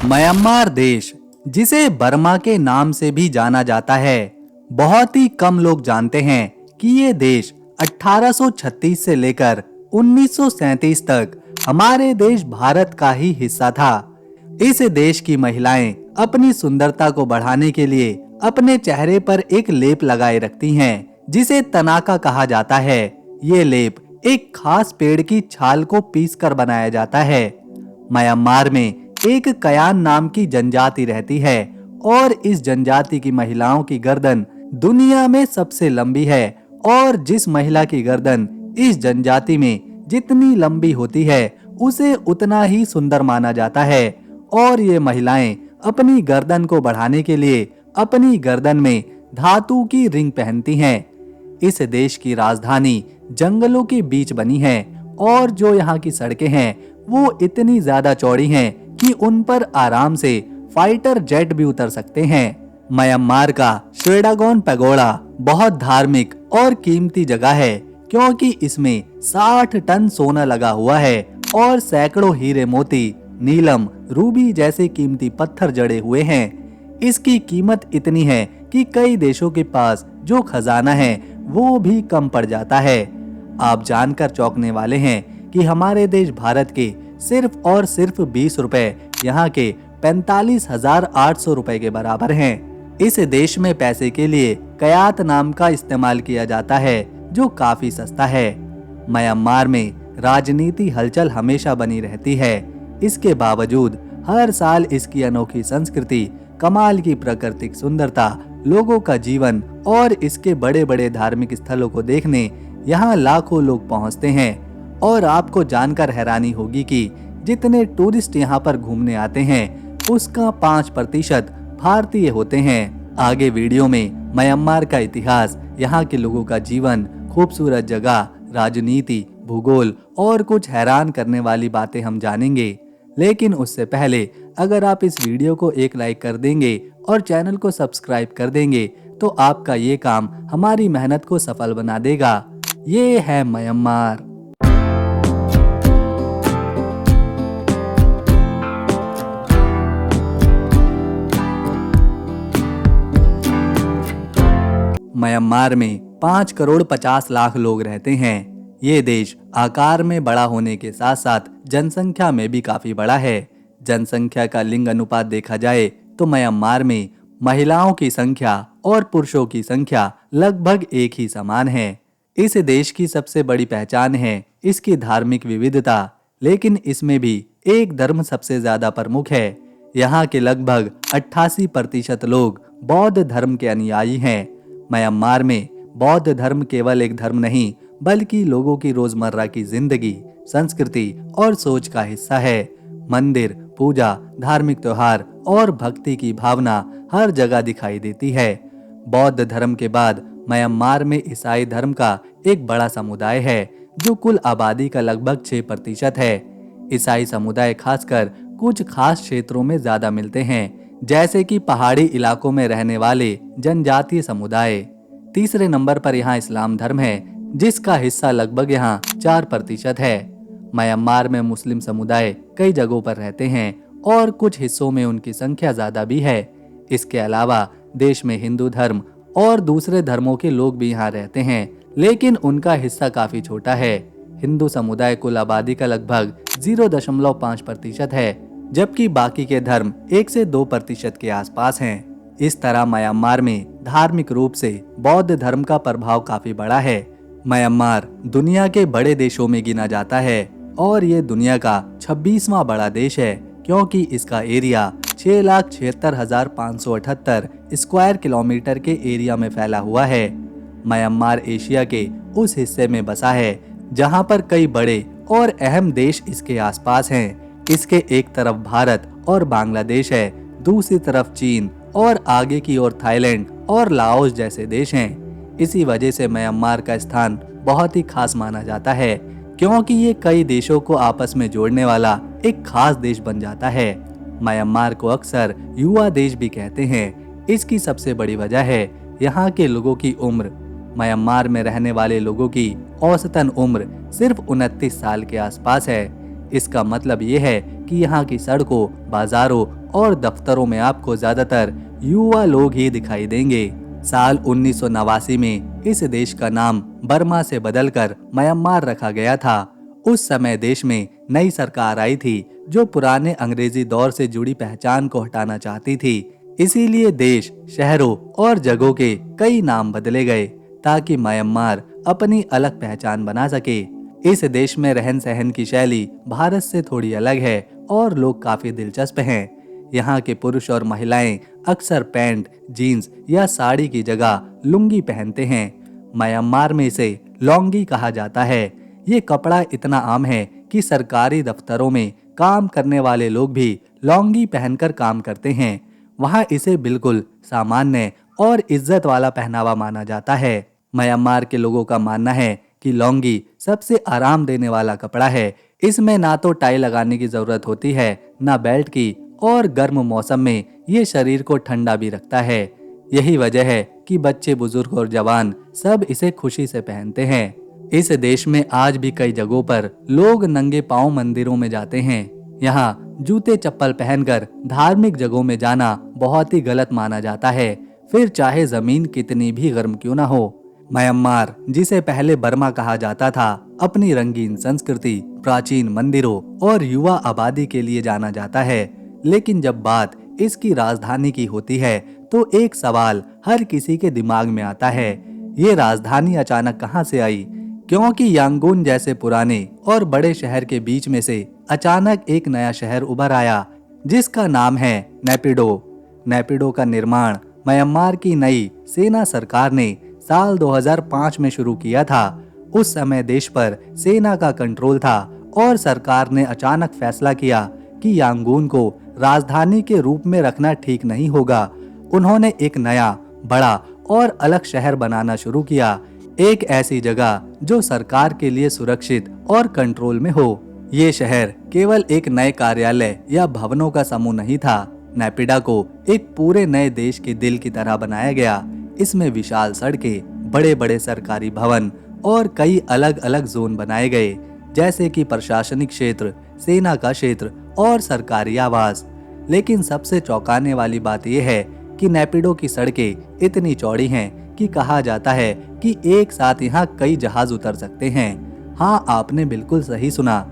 Myanmar देश, जिसे Burma के नाम से भी जाना जाता है, बहुत ही कम लोग जानते हैं कि ये देश 1836 से लेकर 1937 तक हमारे देश भारत का ही हिस्सा था। इस देश की महिलाएं अपनी सुंदरता को बढ़ाने के लिए अपने चेहरे पर एक लेप लगाए रखती हैं, जिसे तनाका कहा जाता है। ये लेप एक खास पेड़ की छाल को पीसकर बनाया जाता है। म्यांमार में एक कयान नाम की जनजाति रहती है और इस जनजाति की महिलाओं की गर्दन दुनिया में सबसे लंबी है और जिस महिला की गर्दन इस जनजाति में जितनी लंबी होती है उसे उतना ही सुंदर माना जाता है। और ये महिलाएं अपनी गर्दन को बढ़ाने के लिए अपनी गर्दन में धातु की रिंग पहनती हैं। इस देश की राजधानी जंगलों के बीच बनी है और जो यहाँ की सड़कें हैं वो इतनी ज्यादा चौड़ी हैं कि उन पर आराम से फाइटर जेट भी उतर सकते हैं। म्यांमार का श्वेडागोन पैगोडा बहुत धार्मिक और कीमती जगह है क्योंकि इसमें 60 टन सोना लगा हुआ है और सैकड़ों हीरे मोती, नीलम, रूबी जैसे कीमती पत्थर जड़े हुए हैं। इसकी कीमत इतनी है कि कई देशों के पास जो खजाना है वो भी कम पड़ जाता है। आप जानकर चौंकने वाले हैं कि हमारे देश भारत के सिर्फ और सिर्फ 20 रुपए यहाँ के 45,800 रुपए के बराबर हैं। इस देश में पैसे के लिए कयात नाम का इस्तेमाल किया जाता है जो काफी सस्ता है। म्यांमार में राजनीति हलचल हमेशा बनी रहती है। इसके बावजूद हर साल इसकी अनोखी संस्कृति, कमाल की प्राकृतिक सुंदरता, लोगों का जीवन और इसके बड़े बड़े धार्मिक स्थलों को देखने यहाँ लाखों लोग पहुँचते हैं। और आपको जानकर हैरानी होगी कि जितने टूरिस्ट यहाँ पर घूमने आते हैं उसका 5% भारतीय होते हैं। आगे वीडियो में म्यांमार का इतिहास, यहाँ के लोगों का जीवन, खूबसूरत जगह, राजनीति, भूगोल और कुछ हैरान करने वाली बातें हम जानेंगे। लेकिन उससे पहले अगर आप इस वीडियो को एक लाइक कर देंगे और चैनल को सब्सक्राइब कर देंगे तो आपका ये काम हमारी मेहनत को सफल बना देगा। ये है म्यांमार। म्यांमार में 5 करोड़ 50 लाख लोग रहते हैं। ये देश आकार में बड़ा होने के साथ साथ जनसंख्या में भी काफी बड़ा है। जनसंख्या का लिंग अनुपात देखा जाए तो म्यांमार में महिलाओं की संख्या और पुरुषों की संख्या लगभग एक ही समान है। इस देश की सबसे बड़ी पहचान है इसकी धार्मिक विविधता, लेकिन इसमें भी एक धर्म सबसे ज्यादा प्रमुख है। यहाँ के लगभग 88% लोग बौद्ध धर्म के अनुयायी हैं। म्यांमार में बौद्ध धर्म केवल एक धर्म नहीं बल्कि लोगों की रोजमर्रा की जिंदगी, संस्कृति और सोच का हिस्सा है। मंदिर, पूजा, धार्मिक त्योहार और भक्ति की भावना हर जगह दिखाई देती है। बौद्ध धर्म के बाद म्यांमार में ईसाई धर्म का एक बड़ा समुदाय है जो कुल आबादी का लगभग 6% है। ईसाई समुदाय खासकर कुछ खास क्षेत्रों में ज्यादा मिलते हैं, जैसे कि पहाड़ी इलाकों में रहने वाले जनजातीय समुदाय। तीसरे नंबर पर यहाँ इस्लाम धर्म है जिसका हिस्सा लगभग यहाँ 4% है। म्यांमार में मुस्लिम समुदाय कई जगहों पर रहते हैं और कुछ हिस्सों में उनकी संख्या ज्यादा भी है। इसके अलावा देश में हिंदू धर्म और दूसरे धर्मों के लोग भी यहाँ रहते हैं, लेकिन उनका हिस्सा काफी छोटा है। हिंदू समुदाय कुल आबादी का लगभग 0.5% है, जबकि बाकी के धर्म 1 से 2% के आसपास हैं। इस तरह म्यांमार में धार्मिक रूप से बौद्ध धर्म का प्रभाव काफी बड़ा है। म्यांमार दुनिया के बड़े देशों में गिना जाता है और ये दुनिया का 26वां बड़ा देश है क्योंकि इसका एरिया 6,76,578 स्क्वायर किलोमीटर के एरिया में फैला हुआ है। म्यांमार एशिया के उस हिस्से में बसा है जहां पर कई बड़े और अहम देश इसके आसपास हैं। इसके एक तरफ भारत और बांग्लादेश है, दूसरी तरफ चीन और आगे की ओर थाईलैंड और लाओस जैसे देश हैं। इसी वजह से म्यांमार का स्थान बहुत ही खास माना जाता है क्योंकि ये कई देशों को आपस में जोड़ने वाला एक खास देश बन जाता है। म्यांमार को अक्सर युवा देश भी कहते हैं। इसकी सबसे बड़ी वजह है यहाँ के लोगों की उम्र। म्यांमार में रहने वाले लोगों की औसतन उम्र सिर्फ 29 साल के आसपास है, इसका मतलब ये है कि यहाँ की सड़कों, बाजारों और दफ्तरों में आपको ज्यादातर युवा लोग ही दिखाई देंगे। साल 1989 में इस देश का नाम बर्मा से बदलकर म्यांमार रखा गया था। उस समय देश में नई सरकार आई थी जो पुराने अंग्रेजी दौर से जुड़ी पहचान को हटाना चाहती थी। इसीलिए देश, शहरों और जगहों के कई नाम बदले गए ताकि म्यांमार अपनी अलग पहचान बना सके। इस देश में रहन सहन की शैली भारत से थोड़ी अलग है और लोग काफी दिलचस्प हैं। यहाँ के पुरुष और महिलाएं अक्सर पैंट, जीन्स या साड़ी की जगह लुंगी पहनते हैं। म्यांमार में इसे लौंगी कहा जाता है। ये कपड़ा इतना आम है कि सरकारी दफ्तरों में काम करने वाले लोग भी लौंगी पहनकर काम करते हैं। वहाँ इसे बिल्कुल सामान्य और इज्जत वाला पहनावा माना जाता है। म्यांमार के लोगों का मानना है कि लौंगी सबसे आराम देने वाला कपड़ा है। इसमें ना तो टाई लगाने की जरूरत होती है, ना बेल्ट की, और गर्म मौसम में ये शरीर को ठंडा भी रखता है। यही वजह है कि बच्चे, बुजुर्ग और जवान सब इसे खुशी से पहनते हैं। इस देश में आज भी कई जगहों पर लोग नंगे पांव मंदिरों में जाते हैं। यहाँ जूते चप्पल पहनकर धार्मिक जगहों में जाना बहुत ही गलत माना जाता है, फिर चाहे जमीन कितनी भी गर्म क्यों ना हो। म्यांमार, जिसे पहले बर्मा कहा जाता था, अपनी रंगीन संस्कृति, प्राचीन मंदिरों और युवा आबादी के लिए जाना जाता है। लेकिन जब बात इसकी राजधानी की होती है तो एक सवाल हर किसी के दिमाग में आता है, ये राजधानी अचानक कहाँ से आई? क्योंकि यांगून जैसे पुराने और बड़े शहर के बीच में से अचानक एक नया शहर उभर आया जिसका नाम है नेपिडो। नेपिडो का निर्माण म्यांमार की नई सेना सरकार ने साल 2005 में शुरू किया था। उस समय देश पर सेना का कंट्रोल था और सरकार ने अचानक फैसला किया कि यांगून को राजधानी के रूप में रखना ठीक नहीं होगा। उन्होंने एक नया, बड़ा और अलग शहर बनाना शुरू किया, एक ऐसी जगह जो सरकार के लिए सुरक्षित और कंट्रोल में हो। ये शहर केवल एक नए कार्यालय या भवनों का समूह नहीं था। नेपिडा को एक पूरे नए देश के दिल की तरह बनाया गया। इसमें विशाल सड़कें, बड़े बड़े सरकारी भवन और कई अलग अलग जोन बनाए गए, जैसे कि प्रशासनिक क्षेत्र, सेना का क्षेत्र और सरकारी आवास। लेकिन सबसे चौंकाने वाली बात यह है कि नेपिडो की सड़कें इतनी चौड़ी हैं कि कहा जाता है कि एक साथ यहाँ कई जहाज उतर सकते हैं। हाँ, आपने बिल्कुल सही सुना।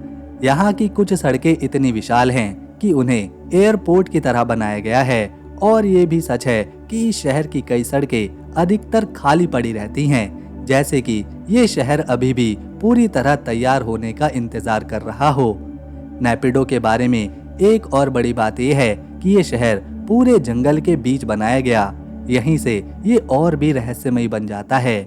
यहाँ की कुछ सड़कें इतनी विशाल हैं कि उन्हें एयरपोर्ट की तरह बनाया गया है। और ये भी सच है कि इस शहर की कई सड़कें अधिकतर खाली पड़ी रहती हैं, जैसे कि ये शहर अभी भी पूरी तरह तैयार होने का इंतजार कर रहा हो। नेपिडो के बारे में एक और बड़ी बात यह है कि ये शहर पूरे जंगल के बीच बनाया गया। यहीं से ये और भी रहस्यमयी बन जाता है।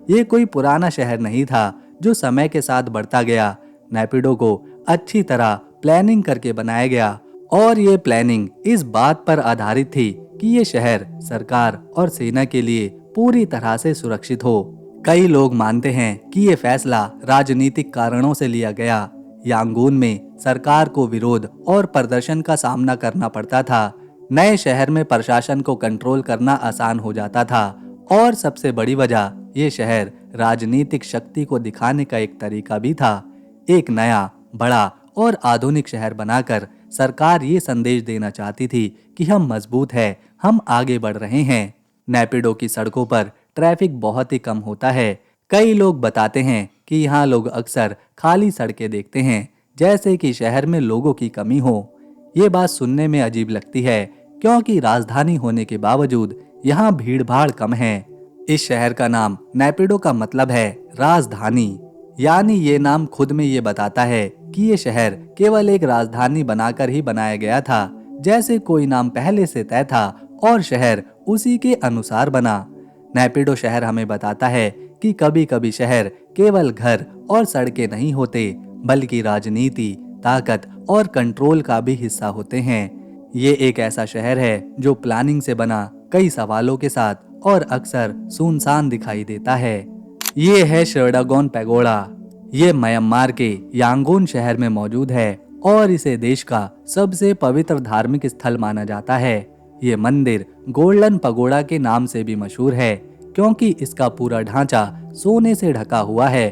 ये कोई पुराना शहर नहीं था जो समय के साथ बढ़ता गया। नेपिडो को अच्छी तरह प्लानिंग करके बनाया गया और ये प्लानिंग इस बात पर आधारित थी कि ये शहर सरकार और सेना के लिए पूरी तरह से सुरक्षित हो। कई लोग मानते हैं कि ये फैसला राजनीतिक कारणों से लिया गया। यांगून में सरकार को विरोध और प्रदर्शन का सामना करना पड़ता था। नए शहर में प्रशासन को कंट्रोल करना आसान हो जाता था और सबसे बड़ी वजह ये शहर राजनीतिक शक्ति को दिखाने का एक तरीका भी था। एक नया, बड़ा और आधुनिक शहर बनाकर सरकार ये संदेश देना चाहती थी कि हम मजबूत हैं, हम आगे बढ़ रहे हैं। नेपिडो की सड़कों पर ट्रैफिक बहुत ही कम होता है। कई लोग बताते हैं कि यहाँ लोग अक्सर खाली सड़कें देखते हैं, जैसे कि शहर में लोगों की कमी हो। ये बात सुनने में अजीब लगती है क्योंकि राजधानी होने के बावजूद यहाँ भीड़ भाड़ कम है। इस शहर का नाम नेपिडो का मतलब है राजधानी, यानी ये नाम खुद में ये बताता है कि ये शहर केवल एक राजधानी बनाकर ही बनाया गया था, जैसे कोई नाम पहले से तय था और शहर उसी के अनुसार बना। नेपिडो शहर हमें बताता है कि कभी कभी शहर केवल घर और सड़कें नहीं होते, बल्कि राजनीति, ताकत और कंट्रोल का भी हिस्सा होते हैं। ये एक ऐसा शहर है जो प्लानिंग से बना, कई सवालों के साथ और अक्सर सुनसान दिखाई देता है। ये है शर्डागोन पैगोडा। ये म्यांमार के यांगून शहर में मौजूद है और इसे देश का सबसे पवित्र धार्मिक स्थल माना जाता है। ये मंदिर गोल्डन पगोडा के नाम से भी मशहूर है क्योंकि इसका पूरा ढांचा सोने से ढका हुआ है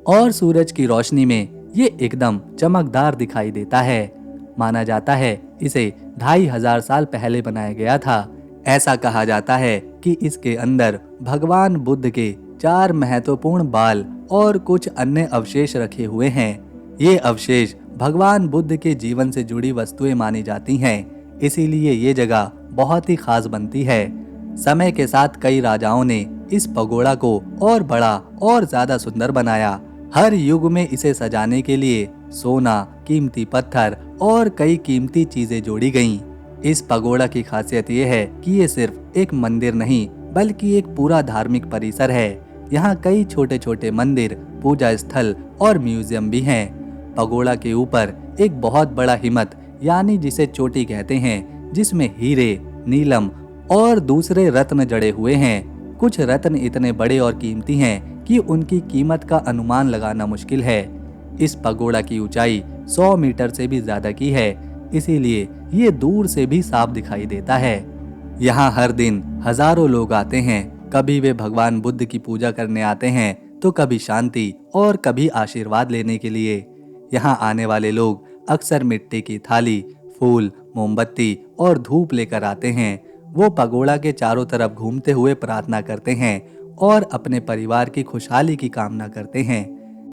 और सूरज की रोशनी में ये एकदम चमकदार दिखाई देता है। माना जाता है इसे 2500 साल पहले बनाया गया था। ऐसा कहा जाता है कि इसके अंदर भगवान बुद्ध के 4 महत्वपूर्ण बाल और कुछ अन्य अवशेष रखे हुए हैं। ये अवशेष भगवान बुद्ध के जीवन से जुड़ी वस्तुएं मानी जाती हैं, इसीलिए ये जगह बहुत ही खास बनती है। समय के साथ कई राजाओं ने इस पगोड़ा को और बड़ा और ज्यादा सुंदर बनाया। हर युग में इसे सजाने के लिए सोना, कीमती पत्थर और कई कीमती चीजें जोड़ी गईं। इस पगोड़ा की खासियत ये है कि ये सिर्फ एक मंदिर नहीं बल्कि एक पूरा धार्मिक परिसर है। यहाँ कई छोटे छोटे मंदिर, पूजा स्थल और म्यूजियम भी हैं। पगोड़ा के ऊपर एक बहुत बड़ा हिमत यानी जिसे चोटी कहते हैं, जिसमें हीरे, नीलम और दूसरे रत्न जड़े हुए हैं। कुछ रत्न इतने बड़े और कीमती हैं कि उनकी कीमत का अनुमान लगाना मुश्किल है। इस पगोड़ा की ऊंचाई 100 मीटर से भी ज्यादा की है, इसीलिए ये दूर से भी साफ दिखाई देता है। यहाँ हर दिन हजारों लोग आते हैं। कभी वे भगवान बुद्ध की पूजा करने आते हैं तो कभी शांति और कभी आशीर्वाद लेने के लिए। यहाँ आने वाले लोग अक्सर मिट्टी की थाली, फूल, मोमबत्ती और धूप लेकर आते हैं। वो पगोड़ा के चारों तरफ घूमते हुए प्रार्थना करते हैं और अपने परिवार की खुशहाली की कामना करते हैं।